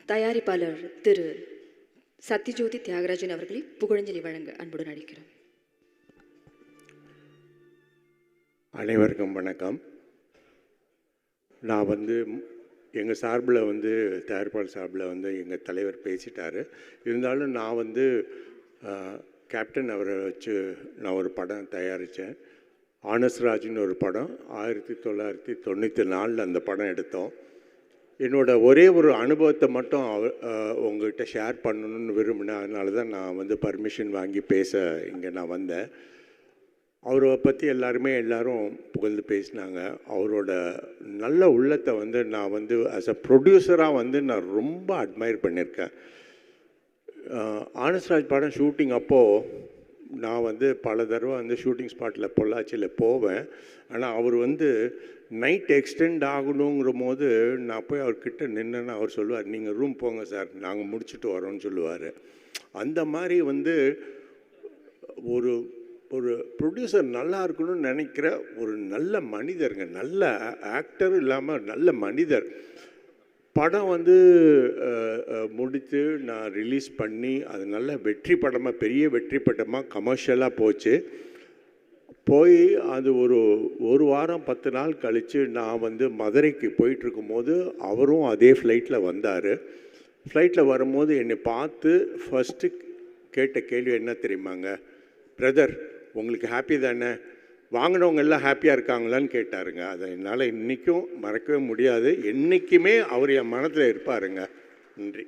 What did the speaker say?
தயாரிப்பாளர் திரு சத்யஜோதி தியாகராஜன் அவர்களை புகழஞ்சலி வழங்க அன்புடன் அழைக்கிறோம். அனைவருக்கும் வணக்கம். நான் எங்கள் சார்பில் தயாரிப்பாளர் சார்பில் எங்கள் தலைவர் பேசிட்டார். இருந்தாலும் நான் கேப்டன் அவரை வச்சு நான் ஒரு படம் தயாரித்தேன். ஆனஸ்ராஜ்னு ஒரு படம் 1994 அந்த படம் எடுத்தோம். என்னோடய ஒரே ஒரு அனுபவத்தை மட்டும் உங்கள்கிட்ட ஷேர் பண்ணணுன்னு விரும்பினேன். அதனால தான் நான் பர்மிஷன் வாங்கி பேச இங்கே நான் வந்தேன். அவரை பற்றி எல்லாரும் புகழ்ந்து பேசினாங்க. அவரோட நல்ல உள்ளத்தை நான் ஆஸ் அ ப்ரொடியூசராக நான் ரொம்ப அட்மையர் பண்ணியிருக்கேன். ஆனஸ்ராஜ் படம் ஷூட்டிங் அப்போது நான் பல தடவை ஷூட்டிங் ஸ்பாட்டில் பொள்ளாச்சியில் போவேன். ஆனால் அவர் நைட் எக்ஸ்டெண்ட் ஆகணுங்கிற போது நான் போய் அவர்கிட்ட நின்னேன்னா அவர் சொல்லுவார், நீங்கள் ரூம் போங்க சார், நாங்கள் முடிச்சுட்டு வரோன்னு சொல்லுவார். அந்த மாதிரி ஒரு ஒரு ப்ரொடியூசர் நல்லா இருக்கணும்னு நினைக்கிற ஒரு நல்ல மனிதருங்க. நல்ல ஆக்டர் இல்லாமல் நல்ல மனிதர். படம் முடித்து நான் ரிலீஸ் பண்ணி அது நல்ல வெற்றி படமாக, பெரிய வெற்றி படமாக கமர்ஷியலாக போச்சு. அது ஒரு வாரம் 10 நாள் கழித்து நான் மதுரைக்கு போயிட்டுருக்கும்போது அவரும் அதே ஃப்ளைட்டில் வந்தார். ஃப்ளைட்டில் வரும்போது என்னை பார்த்து ஃபஸ்ட்டு கேட்ட கேள்வி என்ன தெரியுமாங்க? பிரதர், உங்களுக்கு ஹாப்பி தானே? வாங்கினவங்க எல்லாம் ஹாப்பியாக இருக்காங்களான்னு கேட்டாருங்க. அதை என்னால் இன்றைக்கும் மறக்கவே முடியாது. என்றைக்குமே அவர் என் மனதில் இருப்பாருங்க. நன்றி.